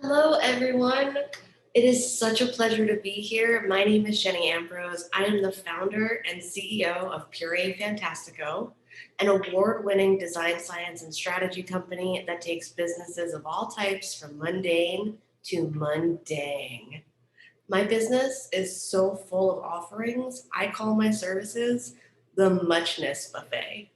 Hello, everyone. It is such a pleasure to be here. My name is Jenny Ambrose. I am the founder and CEO of Puree Fantastico, an award winning design science and strategy company that takes businesses of all types from mundane to mundane. My business is so full of offerings, I call my services the Muchness Buffet.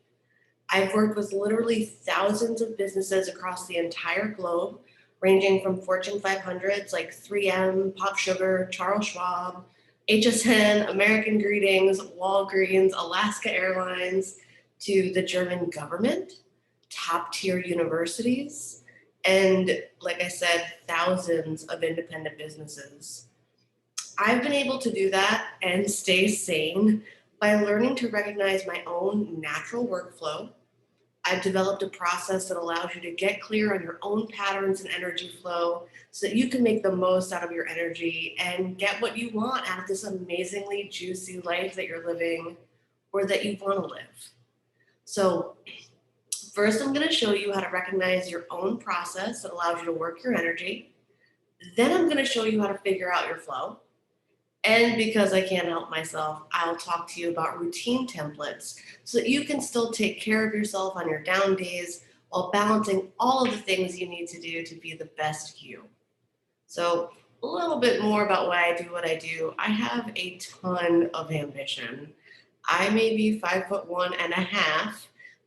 I've worked with literally thousands of businesses across the entire globe, ranging from Fortune 500s like 3M, Pop Sugar, Charles Schwab, HSN, American Greetings, Walgreens, Alaska Airlines, to the German government, top tier universities, and like I said, thousands of independent businesses. I've been able to do that and stay sane by learning to recognize my own natural workflow. I've developed a process that allows you to get clear on your own patterns and energy flow so that you can make the most out of your energy and get what you want out of this amazingly juicy life that you're living or that you want to live. So, first, I'm going to show you how to recognize your own process that allows you to work your energy. Then, I'm going to show you how to figure out your flow. And because I can't help myself, I'll talk to you about routine templates so that you can still take care of yourself on your down days while balancing all of the things you need to do to be the best you. So, a little bit more about why I do what I do. I have a ton of ambition. I may be 5'1.5",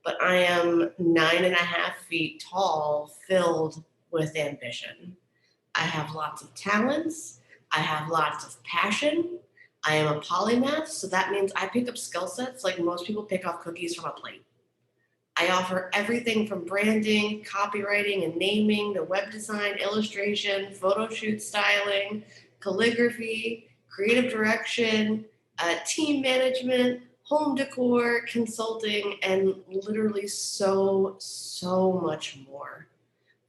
but I am 9.5 feet tall, filled with ambition. I have lots of talents. I have lots of passion. I am a polymath, so that means I pick up skill sets like most people pick off cookies from a plate. I offer everything from branding, copywriting, and naming to web design, illustration, photo shoot styling, calligraphy, creative direction, team management, home decor, consulting, and literally so much more.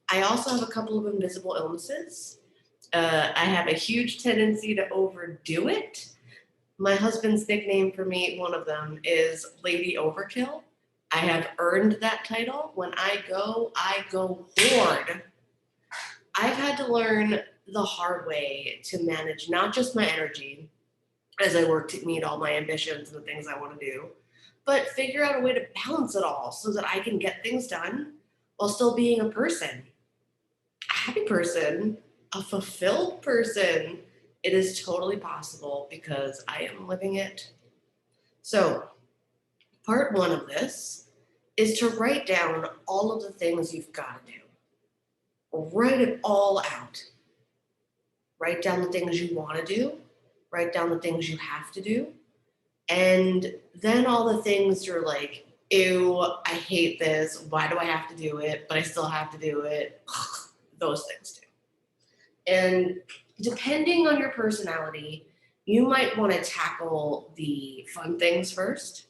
I also have a couple of invisible illnesses. I have a huge tendency to overdo it. My husband's nickname for me, one of them, is Lady Overkill. I have earned that title. When I go hard. I've had to learn the hard way to manage not just my energy as I work to meet all my ambitions and the things I want to do, but figure out a way to balance it all so that I can get things done while still being a person, a happy person, a fulfilled person. It is totally possible because I am living it. So, part one of this is to write down all of the things you've got to do. Write it all out. Write down the things you want to do, write down the things you have to do, and then all the things you're like, ew, I hate this. Why do I have to do it? But I still have to do it. Those things too. And depending on your personality, you might want to tackle the fun things first,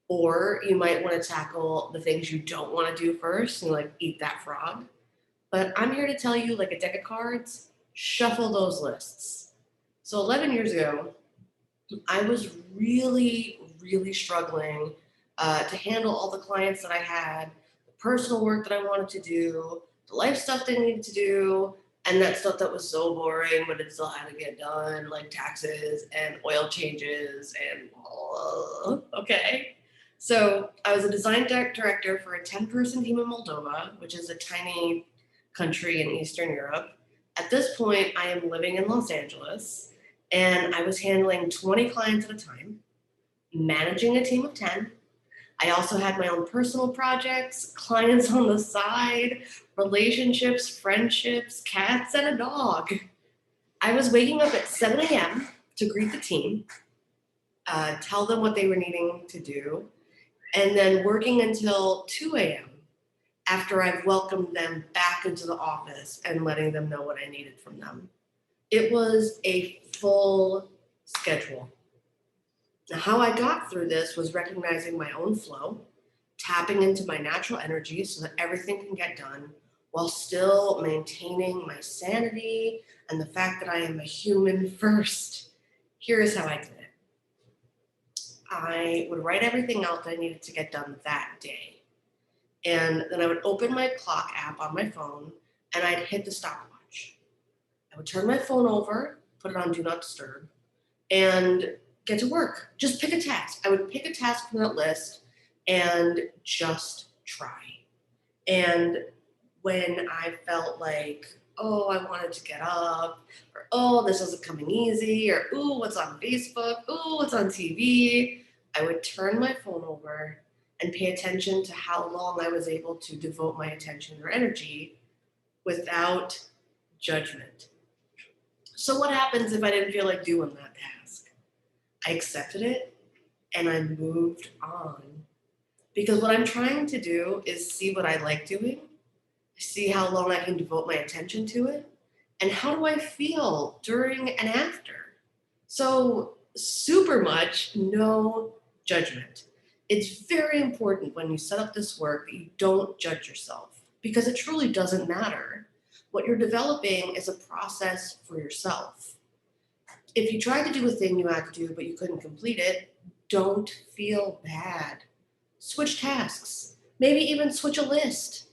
or you might want to tackle the things you don't want to do first and like eat that frog. But I'm here to tell you, like a deck of cards, shuffle those lists. So 11 years ago, I was really struggling to handle all the clients that I had, the personal work that I wanted to do, the life stuff that I needed to do, and that stuff that was so boring, but it still had to get done, like taxes and oil changes and okay. So I was a design director for a 10-person team in Moldova, which is a tiny country in Eastern Europe. At this point, I am living in Los Angeles and I was handling 20 clients at a time, managing a team of 10. I also had my own personal projects, clients on the side, relationships, friendships, cats, and a dog. I was waking up at 7 a.m. to greet the team, tell them what they were needing to do, and then working until 2 a.m. after I've welcomed them back into the office and letting them know what I needed from them. It was a full schedule. Now, how I got through this was recognizing my own flow, tapping into my natural energy so that everything can get done while still maintaining my sanity and the fact that I am a human first. Here is how I did it. I would write everything out that I needed to get done that day. And then I would open my clock app on my phone and I'd hit the stopwatch. I would turn my phone over, put it on Do Not Disturb, and get to work. Just pick a task. I would pick a task from that list and just try. And when I felt like, oh, I wanted to get up, or oh, this isn't coming easy, or ooh, what's on Facebook, ooh, what's on TV, I would turn my phone over and pay attention to how long I was able to devote my attention or energy without judgment. So, what happens if I didn't feel like doing that task? I accepted it and I moved on. Because what I'm trying to do is see what I like doing, see how long I can devote my attention to it, and how do I feel during and after. So, super much no judgment. It's very important when you set up this work that you don't judge yourself because it truly doesn't matter. What you're developing is a process for yourself. If you tried to do a thing you had to do but you couldn't complete it, don't feel bad. Switch tasks, maybe even switch a list.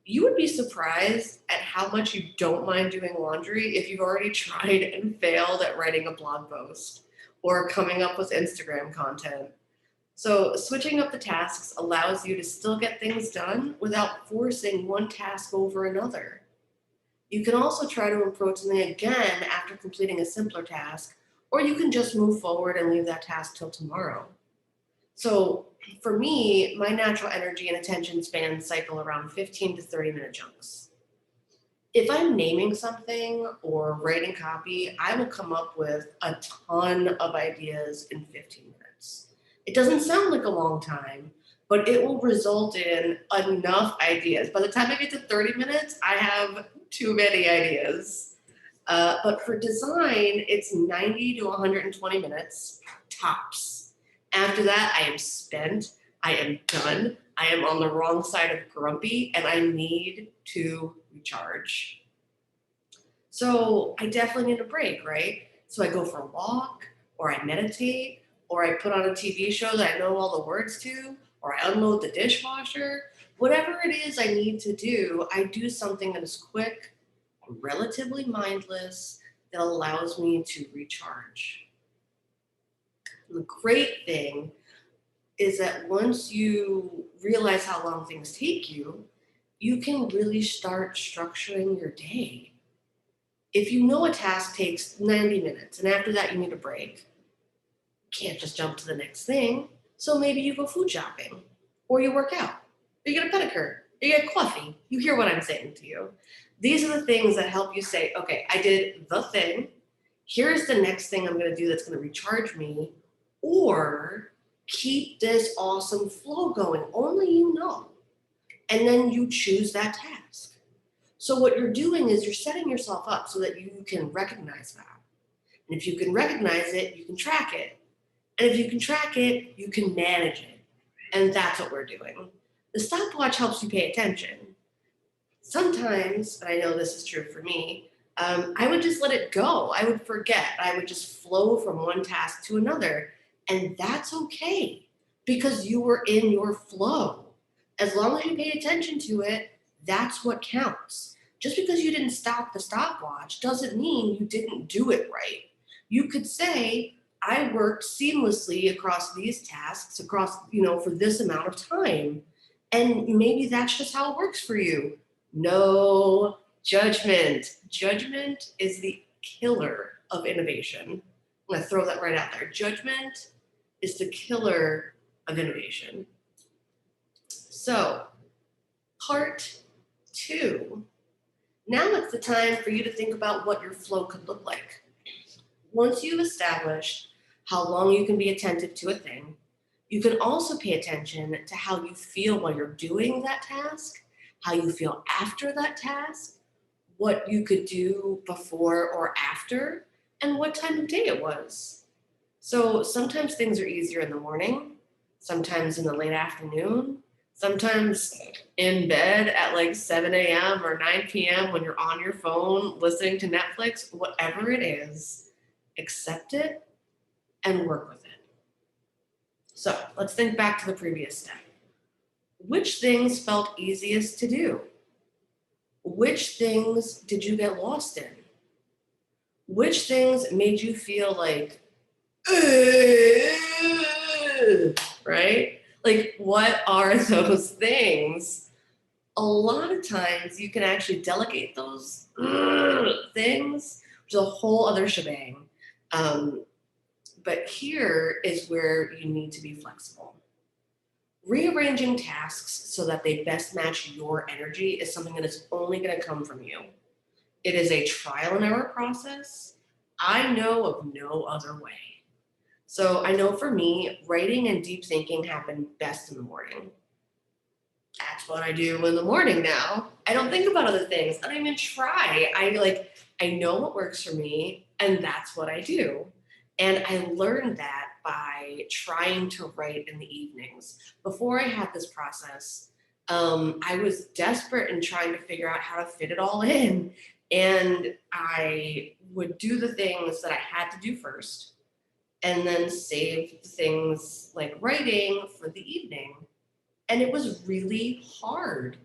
You would be surprised at how much you don't mind doing laundry if you've already tried and failed at writing a blog post or coming up with Instagram content. So, switching up the tasks allows you to still get things done without forcing one task over another. You can also try to approach something again after completing a simpler task, or you can just move forward and leave that task till tomorrow. So for me, my natural energy and attention spans cycle around 15 to 30-minute chunks. If I'm naming something or writing copy, I will come up with a ton of ideas in 15 minutes. It doesn't sound like a long time, but it will result in enough ideas. By the time I get to 30 minutes, I have too many ideas. But for design, it's 90 to 120 minutes tops. After that, I am spent, I am done, I am on the wrong side of grumpy, and I need to recharge. So I definitely need a break, right? So I go for a walk, or I meditate, or I put on a TV show that I know all the words to, or I unload the dishwasher. Whatever it is I need to do, I do something that is quick, relatively mindless, that allows me to recharge. The great thing is that once you realize how long things take you, you can really start structuring your day. If you know a task takes 90 minutes and after that you need a break, you can't just jump to the next thing. So maybe you go food shopping, or you work out, or you get a pedicure, or you get coffee. You hear what I'm saying to you. These are the things that help you say, okay, I did the thing. Here's the next thing I'm going to do that's going to recharge me, or keep this awesome flow going. Only you know. And then you choose that task. So what you're doing is you're setting yourself up so that you can recognize that. And if you can recognize it, you can track it. And if you can track it, you can manage it. And that's what we're doing. The stopwatch helps you pay attention. Sometimes, and I know this is true for me, I would just let it go. I would forget. I would just flow from one task to another. And that's okay because you were in your flow. As long as you pay attention to it, that's what counts. Just because you didn't stop the stopwatch doesn't mean you didn't do it right. You could say, I worked seamlessly across these tasks, for this amount of time. And maybe that's just how it works for you. No judgment. Judgment is the killer of innovation. I'm going to throw that right out there. Judgment is the killer of innovation. So, part 2. Now it's the time for you to think about what your flow could look like. Once you've established how long you can be attentive to a thing, you can also pay attention to how you feel while you're doing that task, how you feel after that task, what you could do before or after, and what time of day it was. So sometimes things are easier in the morning, sometimes in the late afternoon, sometimes in bed at like 7 a.m. or 9 p.m. when you're on your phone listening to Netflix, whatever it is, accept it and work with it. So let's think back to the previous step. Which things felt easiest to do? Which things did you get lost in? Which things made you feel like, "Ugh," right? Like, what are those things? A lot of times you can actually delegate those things, which is a whole other shebang. Um, but here is where you need to be flexible. Rearranging tasks so that they best match your energy is something that is only going to come from you. It is a trial and error process. I know of no other way. So I know for me, writing and deep thinking happen best in the morning. That's what I do in the morning now. I don't think about other things. I don't even try. I know what works for me and that's what I do. And I learned that by trying to write in the evenings. Before I had this process, I was desperate in trying to figure out how to fit it all in. And I would do the things that I had to do first and then save things like writing for the evening, and it was really hard.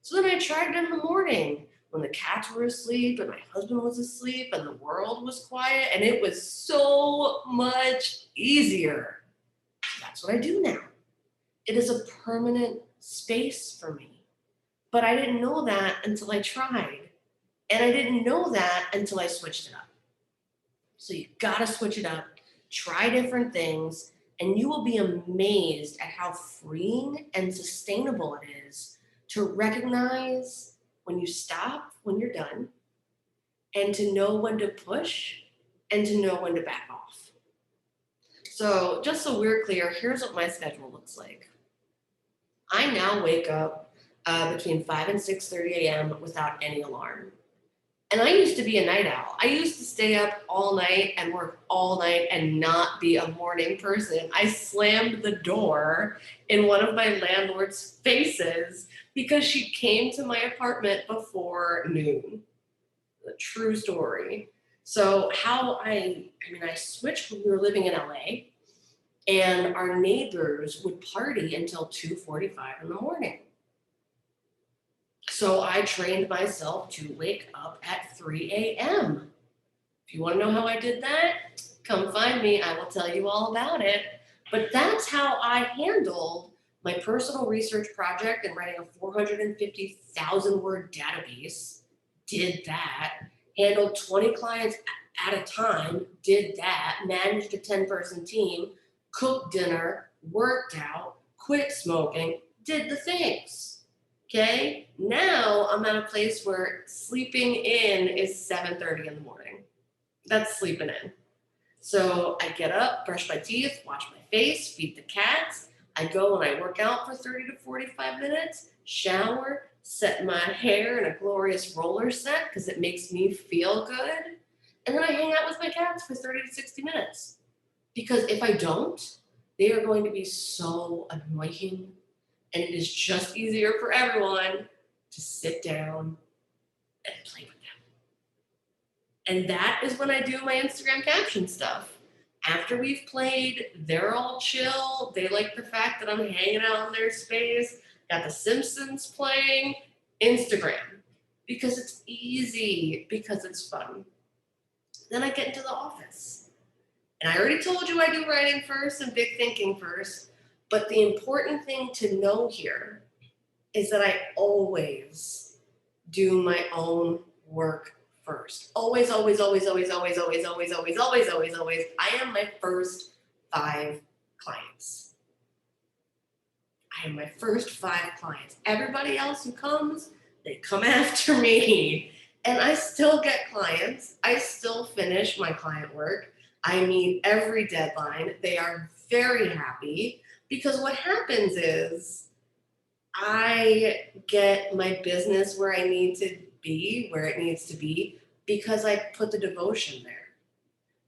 So then I tried it in the morning when the cats were asleep and my husband was asleep and the world was quiet, and it was so much easier. That's what I do now. It is a permanent space for me. But I didn't know that until I tried. And I didn't know that until I switched it up. So you gotta switch it up, try different things, and you will be amazed at how freeing and sustainable it is to recognize when you stop, when you're done, and to know when to push and to know when to back off. So, just so we're clear, here's what my schedule looks like. I now wake up between 5 and 6:30 a.m. without any alarm. And I used to be a night owl. I used to stay up all night and work all night and not be a morning person. I slammed the door in one of my landlord's faces because she came to my apartment before noon. A true story. So I switched when we were living in LA, and our neighbors would party until 2:45 in the morning. So I trained myself to wake up at 3 a.m. If you want to know how I did that, come find me. I will tell you all about it. But that's how I handled my personal research project and writing a 450,000 word database. Did that. Handled 20 clients at a time. Did that. Managed a 10-person team. Cooked dinner. Worked out. Quit smoking. Did the things. Okay, now I'm at a place where sleeping in is 7:30 in the morning. That's sleeping in. So I get up, brush my teeth, wash my face, feed the cats. I go and I work out for 30 to 45 minutes, shower, set my hair in a glorious roller set because it makes me feel good. And then I hang out with my cats for 30 to 60 minutes. Because if I don't, they are going to be so annoying, and it is just easier for everyone to sit down and play with them. And that is when I do my Instagram caption stuff. After we've played, they're all chill. They like the fact that I'm hanging out in their space. Got The Simpsons playing. Instagram. Because it's easy, because it's fun. Then I get into the office. And I already told you I do writing first and big thinking first. But the important thing to know here is that I always do my own work first. Always, always, always, always, always, always, always, always, always, always, always. I am my first 5 clients. I am my first 5 clients. Everybody else who comes, they come after me. And I still get clients. I still finish my client work. I meet every deadline. They are very happy because what happens is I get my business where I need to be, where it needs to be, because I put the devotion there.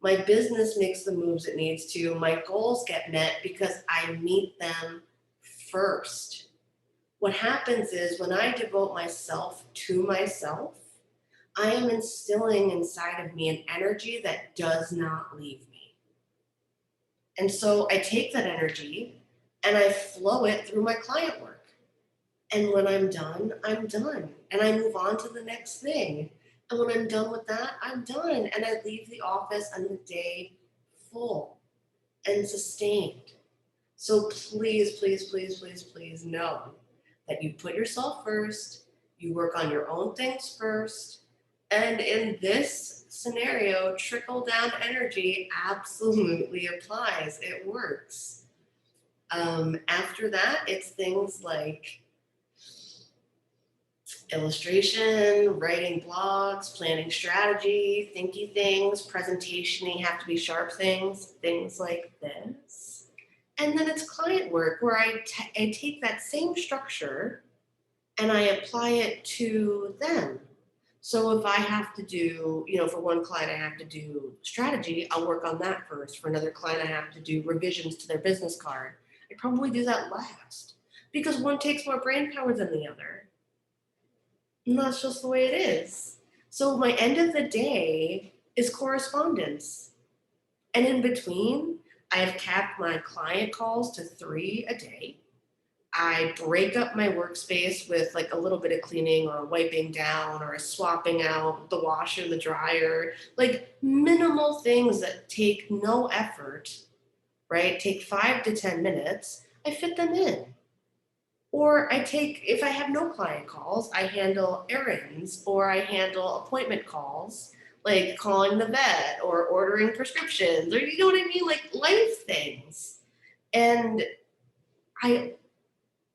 My business makes the moves it needs to. My goals get met because I meet them first. What happens is when I devote myself to myself, I am instilling inside of me an energy that does not leave me. And so I take that energy and I flow it through my client work. And when I'm done, I'm done. And I move on to the next thing. And when I'm done with that, I'm done. And I leave the office and the day full and sustained. So please, please, please, please, please know that you put yourself first, you work on your own things first, and in this scenario, trickle down energy absolutely applies. It works. After that, it's things like illustration, writing blogs, planning strategy, thinky things, presentation, have to be sharp things, things like this. And then it's client work where I take that same structure and I apply it to them. So if I have to do, for one client, I have to do strategy, I'll work on that first. For another client, I have to do revisions to their business card. I probably do that last because one takes more brain power than the other. And that's just the way it is. So my end of the day is correspondence. And in between, I have capped my client calls to 3 a day. I break up my workspace with like a little bit of cleaning or wiping down or swapping out the washer and the dryer, like minimal things that take no effort, right? Take 5 to 10 minutes. I fit them in. Or if I have no client calls, I handle errands or I handle appointment calls, like calling the vet or ordering prescriptions or you know what I mean? Like life things. And I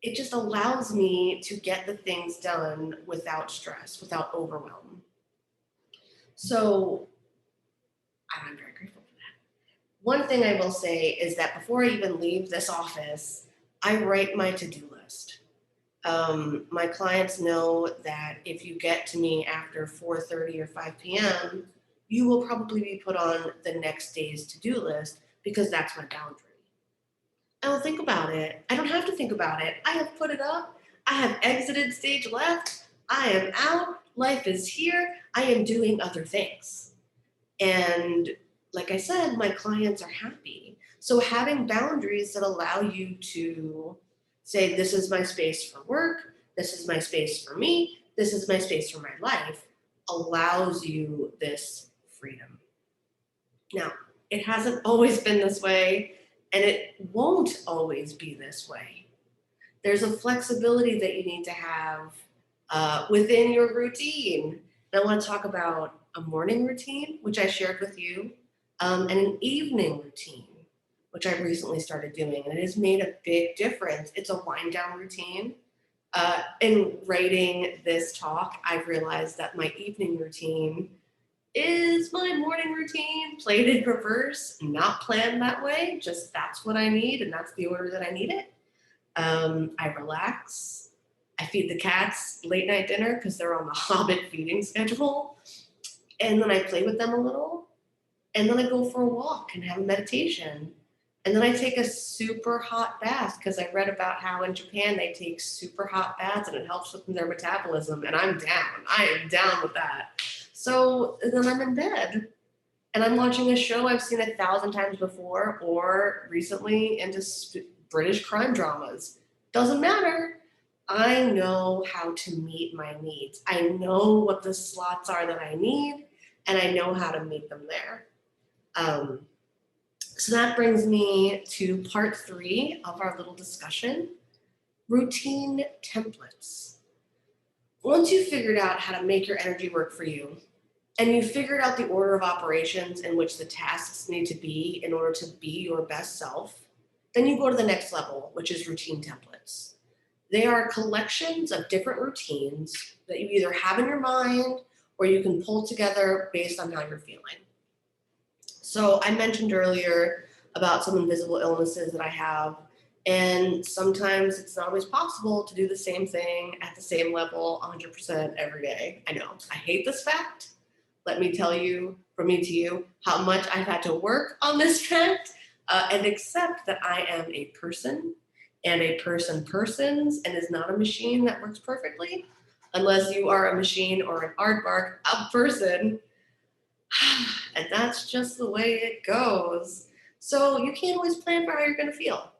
it just allows me to get the things done without stress, without overwhelm. So I'm very grateful for that. One thing I will say is that before I even leave this office, I write my to-do list. My clients know that if you get to me after 4:30 or 5 p.m., you will probably be put on the next day's to-do list because that's my boundary. I don't think about it. I don't have to think about it. I have put it up. I have exited stage left. I am out. Life is here. I am doing other things. And like I said, my clients are happy. So having boundaries that allow you to say, this is my space for work, this is my space for me, this is my space for my life, allows you this freedom. Now, it hasn't always been this way, and it won't always be this way. There's a flexibility that you need to have within your routine. And I want to talk about a morning routine, which I shared with you, and an evening routine, which I recently started doing, and it has made a big difference. It's a wind down routine. In writing this talk, I've realized that my evening routine is my morning routine played in reverse, not planned that way, just that's what I need, and that's the order that I need it. I relax. I feed the cats late night dinner because they're on the Hobbit feeding schedule. And then I play with them a little. And then I go for a walk and have a meditation. And then I take a super hot bath because I read about how in Japan they take super hot baths and it helps with their metabolism. And I'm down. I am down with that. So then I'm in bed and I'm watching a show I've seen 1,000 times before or recently into British crime dramas. Doesn't matter. I know how to meet my needs. I know what the slots are that I need, and I know how to meet them there. So that brings me to part 3 of our little discussion, routine templates. Once you've figured out how to make your energy work for you, and you've figured out the order of operations in which the tasks need to be in order to be your best self, then you go to the next level, which is routine templates. They are collections of different routines that you either have in your mind or you can pull together based on how you're feeling. So I mentioned earlier about some invisible illnesses that I have, and sometimes it's not always possible to do the same thing at the same level 100% every day. I know, I hate this fact. Let me tell you, from me to you, how much I've had to work on this fact and accept that I am a person and a person persons and is not a machine that works perfectly. Unless you are a machine or an aardvark, a person. And that's just the way it goes. So you can't always plan for how you're going to feel.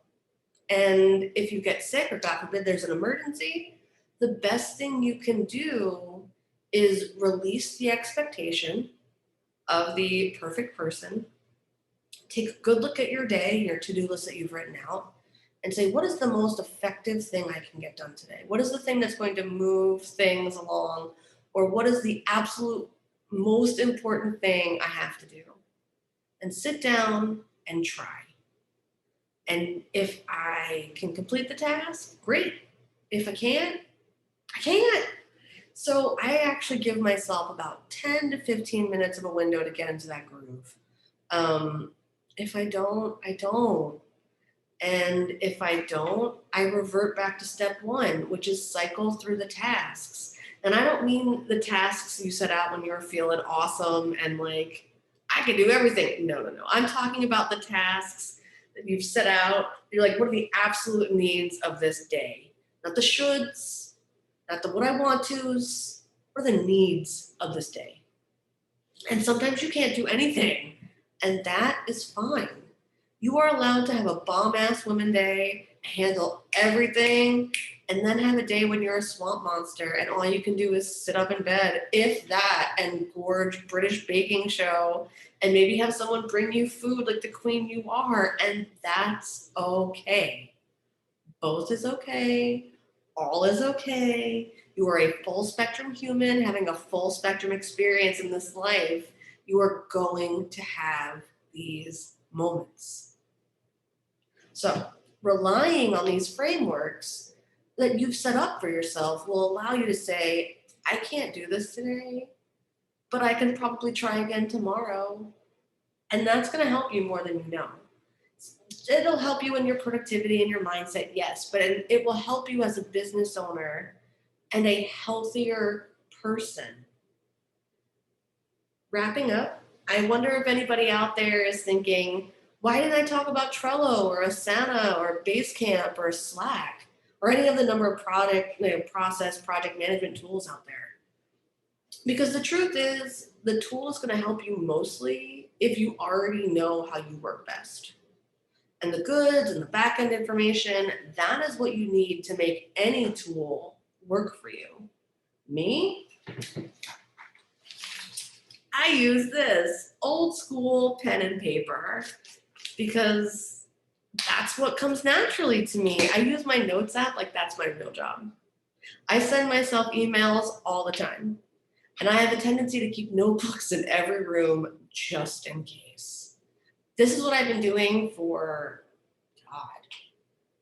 And if you get sick or God forbid there's an emergency, the best thing you can do is release the expectation of the perfect person. Take a good look at your day, your to-do list that you've written out, and say, what is the most effective thing I can get done today? What is the thing that's going to move things along? Or what is the absolute most important thing I have to do? And sit down and try. And if I can complete the task, great. If I can't, I can't. So I actually give myself about 10 to 15 minutes of a window to get into that groove. If I don't, I don't. And if I don't, I revert back to step one, which is cycle through the tasks. And I don't mean the tasks you set out when you're feeling awesome and like, I can do everything. No, no, no. I'm talking about the tasks that you've set out. You're like, what are the absolute needs of this day? Not the shoulds, not the what I want to's, what are the needs of this day? And sometimes you can't do anything, and that is fine. You are allowed to have a bomb ass woman day, handle everything, and then have a day when you're a swamp monster and all you can do is sit up in bed, if that, and gorge British baking show, and maybe have someone bring you food like the queen you are, and that's okay. Both is okay. All is okay. You are a full spectrum human having a full spectrum experience in this life. You are going to have these moments. So, relying on these frameworks that you've set up for yourself will allow you to say, I can't do this today, but I can probably try again tomorrow. And that's going to help you more than you know. It'll help you in your productivity and your mindset, yes, but it will help you as a business owner and a healthier person. Wrapping up, I wonder if anybody out there is thinking, why didn't I talk about Trello or Asana or Basecamp or Slack or any of the number of process project management tools out there? Because the truth is, the tool is going to help you mostly if you already know how you work best. And the goods and the back-end information, that is what you need to make any tool work for you. Me? I use this old school pen and paper because that's what comes naturally to me. I use my notes app like that's my real job. I send myself emails all the time. And I have a tendency to keep notebooks in every room just in case. This is what I've been doing for, God,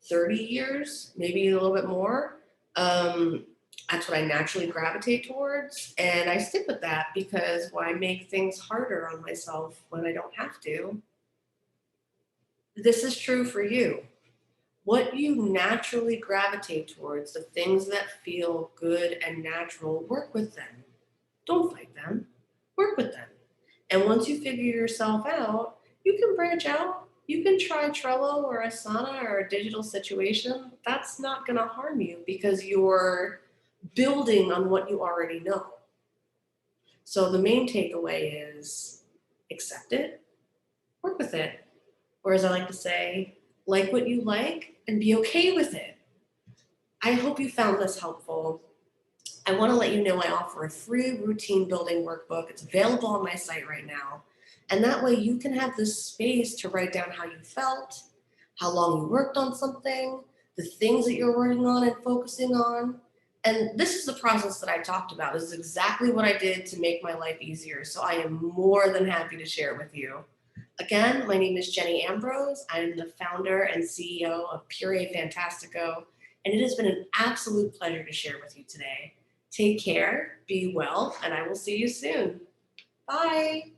30 years, maybe a little bit more. That's what I naturally gravitate towards. And I stick with that because why make things harder on myself when I don't have to? This is true for you. What you naturally gravitate towards, the things that feel good and natural, work with them. Don't fight them, work with them. And once you figure yourself out, you can branch out. You can try Trello or Asana or a digital situation. That's not going to harm you because you're building on what you already know. So the main takeaway is accept it, work with it. Or as I like to say, like what you like and be okay with it. I hope you found this helpful. I want to let you know I offer a free routine building workbook. It's available on my site right now. And that way you can have this space to write down how you felt, how long you worked on something, the things that you're working on and focusing on. And this is the process that I talked about. This is exactly what I did to make my life easier. So I am more than happy to share it with you. Again, my name is Jenny Ambrose. I'm the founder and CEO of Puree Fantastico. And it has been an absolute pleasure to share with you today. Take care, be well, and I will see you soon. Bye.